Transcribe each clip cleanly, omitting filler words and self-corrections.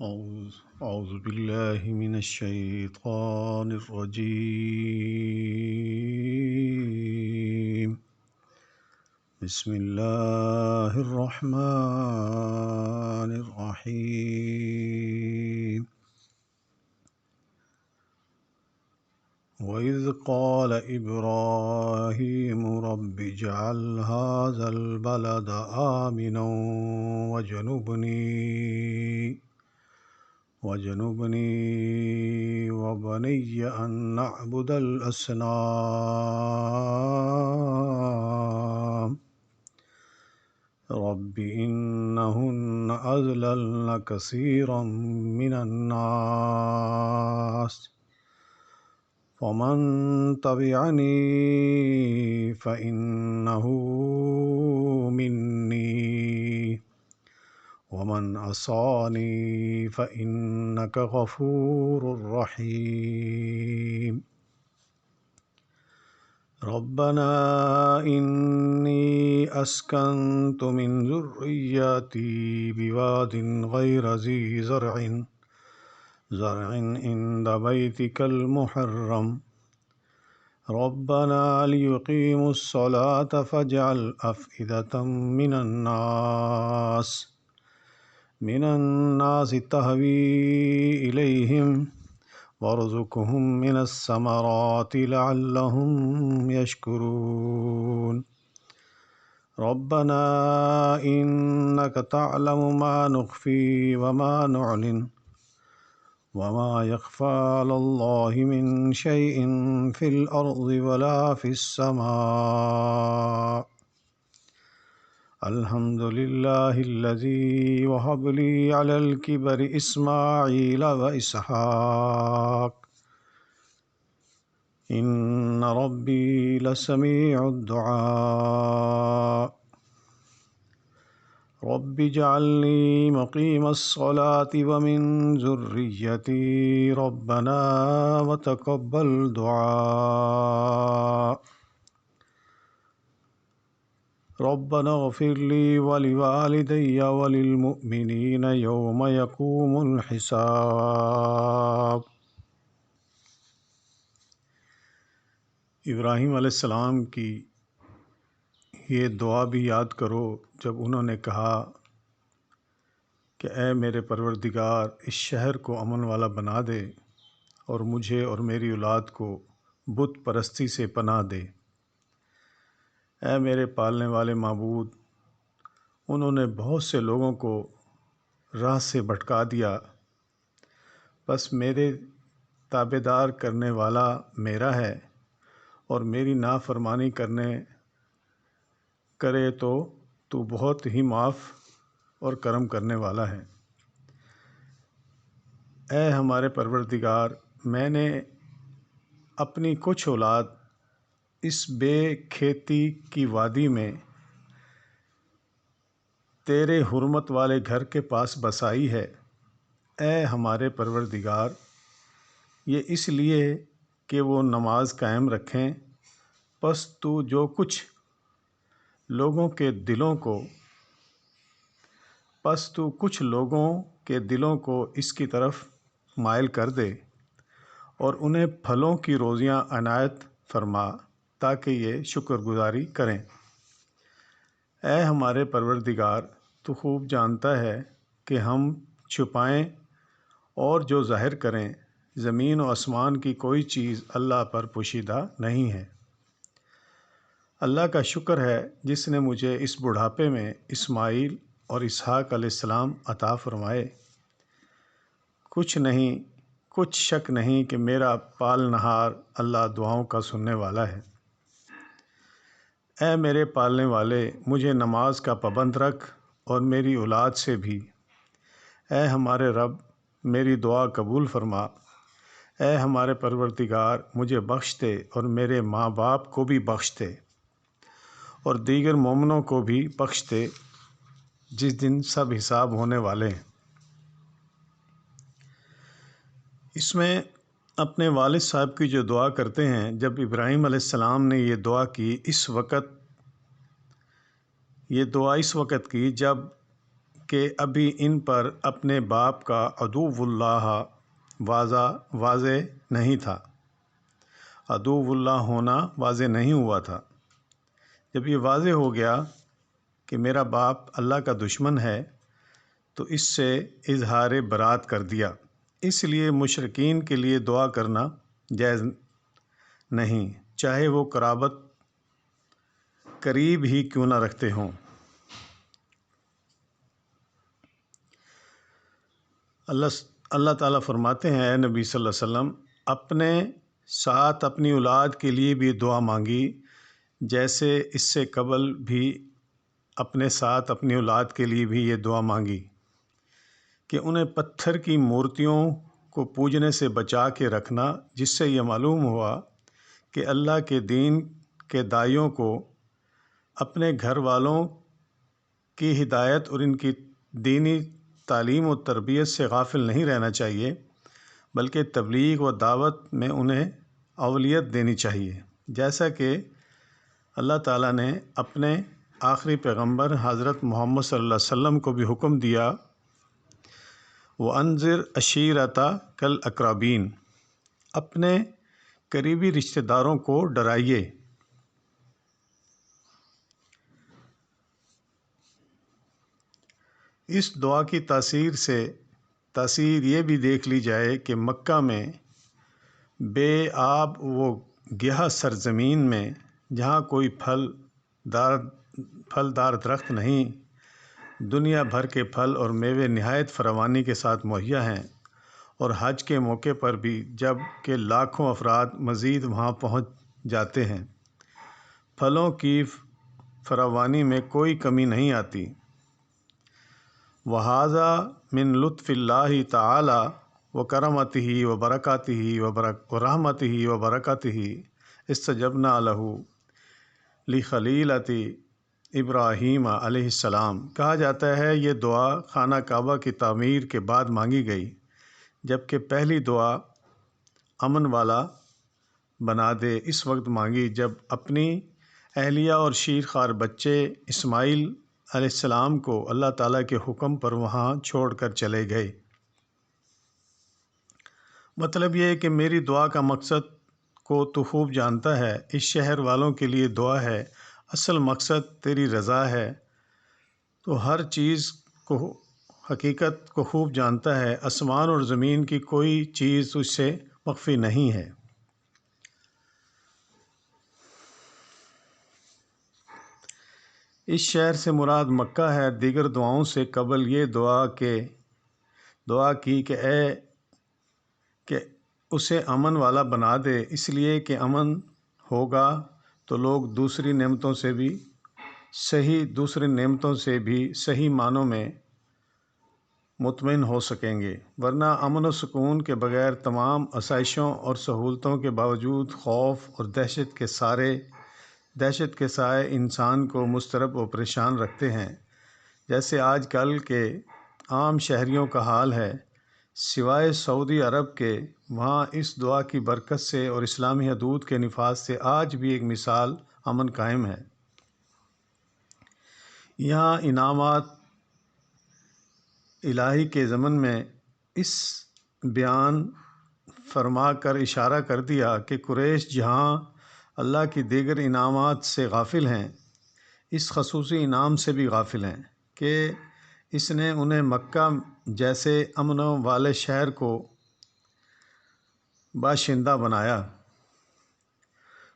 أعوذ بالله من الشيطان الرجيم. بسم الله الرحمن الرحيم. وإذ قال إبراهيم رب اجعل هذا البلد آمنا وجنبني وبني أن نعبد الأصنام رب إنهن أضللن كثيرا من الناس فمن تبعني فإنه مني ومن عصاني فإنك غفور رحيم. ربنا إني أسكنت من ذريتي بواد غير ذي زرع عند بيتك المحرم ربنا ليقيموا الصلاة فاجعل أفئدة من الناس تهوي إليهم وارزقهم من الثمرات لعلهم يشكرون ربنا إنك تعلم ما نخفي وما نعلن وما يخفى على الله من شيء في الأرض ولا في السماء الحمد لله الذي وهب لي على الكبر إسماعيل وإسحاق إن ربي لسميع الدعاء رب اجعلني مقيم الصلاة ومن ذريتي ربنا وتقبل دعاء ربنا اغفر لي ولوالدي وللمؤمنين يوم يقوم الحساب۔ ابراہیم علیہ السلام کی یہ دعا بھی یاد کرو جب انہوں نے کہا کہ اے میرے پروردگار اس شہر کو امن والا بنا دے اور مجھے اور میری اولاد کو بت پرستی سے پناہ دے۔ اے میرے پالنے والے معبود، انہوں نے بہت سے لوگوں کو راہ سے بھٹکا دیا، بس میرے تابعدار کرنے والا میرا ہے اور میری نافرمانی کرے تو تو بہت ہی معاف اور کرم کرنے والا ہے۔ اے ہمارے پروردگار، میں نے اپنی کچھ اولاد اس بے کھیتی کی وادی میں تیرے حرمت والے گھر کے پاس بسائی ہے۔ اے ہمارے پروردگار، یہ اس لیے کہ وہ نماز قائم رکھیں، پس تو کچھ لوگوں کے دلوں کو اس کی طرف مائل کر دے اور انہیں پھلوں کی روزیاں عنایت فرما تاکہ یہ شکر گزاری کریں۔ اے ہمارے پروردگار، تو خوب جانتا ہے کہ ہم چھپائیں اور جو ظاہر کریں، زمین و آسمان کی کوئی چیز اللہ پر پوشیدہ نہیں ہے۔ اللہ کا شکر ہے جس نے مجھے اس بڑھاپے میں اسماعیل اور اسحاق علیہ السلام عطا فرمائے۔ کچھ شک نہیں کہ میرا پالنہار اللہ دعاؤں کا سننے والا ہے۔ اے میرے پالنے والے، مجھے نماز کا پابند رکھ اور میری اولاد سے بھی۔ اے ہمارے رب، میری دعا قبول فرما۔ اے ہمارے پروردگار، مجھے بخش دے اور میرے ماں باپ کو بھی بخش دے اور دیگر مومنوں کو بھی بخش دے جس دن سب حساب ہونے والے ہیں۔ اس میں اپنے والد صاحب کی جو دعا کرتے ہیں، جب ابراہیم علیہ السلام نے یہ دعا کی، اس وقت کی جب کہ ابھی ان پر اپنے باپ کا عدو اللہ واضح نہیں تھا، عدو اللہ ہونا واضح نہیں ہوا تھا۔ جب یہ واضح ہو گیا کہ میرا باپ اللہ کا دشمن ہے تو اس سے اظہار برات کر دیا۔ اس لیے مشرکین کے لیے دعا کرنا جائز نہیں، چاہے وہ قرابت قریب ہی کیوں نہ رکھتے ہوں۔ اللہ تعالیٰ فرماتے ہیں، اے نبی صلی اللہ علیہ وسلم، اپنے ساتھ اپنی اولاد کے لیے بھی دعا مانگی جیسے اس سے قبل بھی اپنے ساتھ اپنی اولاد کے لیے بھی یہ دعا مانگی کہ انہیں پتھر کی مورتیوں کو پوجنے سے بچا کے رکھنا، جس سے یہ معلوم ہوا کہ اللہ کے دین کے داعیوں کو اپنے گھر والوں کی ہدایت اور ان کی دینی تعلیم و تربیت سے غافل نہیں رہنا چاہیے، بلکہ تبلیغ و دعوت میں انہیں اولویت دینی چاہیے، جیسا کہ اللہ تعالیٰ نے اپنے آخری پیغمبر حضرت محمد صلی اللہ علیہ وسلم کو بھی حکم دیا، وَأَنذِرْ عَشِيرَتَكَ الْأَقْرَبِينَ، اپنے قریبی رشتہ داروں کو ڈرائیے۔ اس دعا کی تاثیر یہ بھی دیکھ لی جائے کہ مکہ میں بے آب و گیاہ سرزمین میں، جہاں کوئی پھلدار درخت نہیں، دنیا بھر کے پھل اور میوے نہایت فراوانی کے ساتھ مہیا ہیں، اور حج کے موقع پر بھی جب کہ لاکھوں افراد مزید وہاں پہنچ جاتے ہیں، پھلوں کی فراوانی میں کوئی کمی نہیں آتی۔ وَهَذَا مِن لُطْفِ اللَّهِ تَعَالَى وَكَرَمَتِهِ وَبَرَكَاتِهِ وَرَحْمَتِهِ وَبَرَكَاتِهِ اسْتَجَبْنَا لَهُ لِخَلِيلَةِ ابراہیم علیہ السلام۔ کہا جاتا ہے یہ دعا خانہ کعبہ کی تعمیر کے بعد مانگی گئی، جبکہ پہلی دعا امن والا بنا دے اس وقت مانگی جب اپنی اہلیہ اور شیر خوار بچے اسماعیل علیہ السلام کو اللہ تعالیٰ کے حکم پر وہاں چھوڑ کر چلے گئے۔ مطلب یہ ہے کہ میری دعا کا مقصد کو تو خوب جانتا ہے، اس شہر والوں کے لیے دعا ہے، اصل مقصد تیری رضا ہے، تو ہر چیز کو حقیقت کو خوب جانتا ہے، آسمان اور زمین کی کوئی چیز تجھ سے مخفی نہیں ہے۔ اس شہر سے مراد مکہ ہے۔ دیگر دعاؤں سے قبل یہ دعا کی کہ اسے امن والا بنا دے، اس لیے کہ امن ہوگا تو لوگ دوسری نعمتوں سے بھی صحیح معنوں میں مطمئن ہو سکیں گے، ورنہ امن و سکون کے بغیر تمام آسائشوں اور سہولتوں کے باوجود خوف اور دہشت کے سائے انسان کو مضطرب و پریشان رکھتے ہیں، جیسے آج کل کے عام شہریوں کا حال ہے، سوائے سعودی عرب کے۔ وہاں اس دعا کی برکت سے اور اسلامی حدود کے نفاذ سے آج بھی ایک مثال امن قائم ہے۔ یہاں انعامات الہی کے ضمن میں اس بیان فرما کر اشارہ کر دیا کہ قریش جہاں اللہ کی دیگر انعامات سے غافل ہیں، اس خصوصی انعام سے بھی غافل ہیں کہ اس نے انہیں مکہ جیسے امن والے شہر کو باشندہ بنایا۔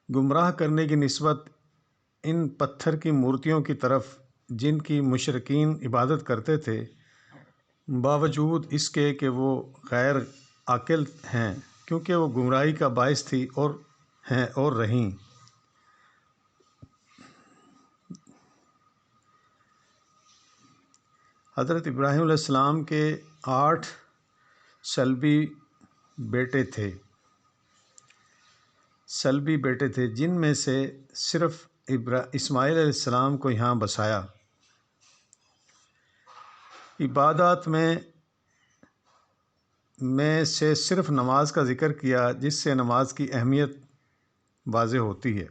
گمراہ کرنے کی نسبت ان پتھر کی مورتیوں کی طرف جن کی مشرکین عبادت کرتے تھے، باوجود اس کے کہ وہ غیر عاقل ہیں، کیونکہ وہ گمراہی کا باعث تھی اور رہیں۔ حضرت ابراہیم علیہ السلام کے 8 سلبی بیٹے تھے، جن میں سے صرف اسماعیل علیہ السلام کو یہاں بسایا۔ عبادات میں سے صرف نماز کا ذکر کیا، جس سے نماز کی اہمیت واضح ہوتی ہے۔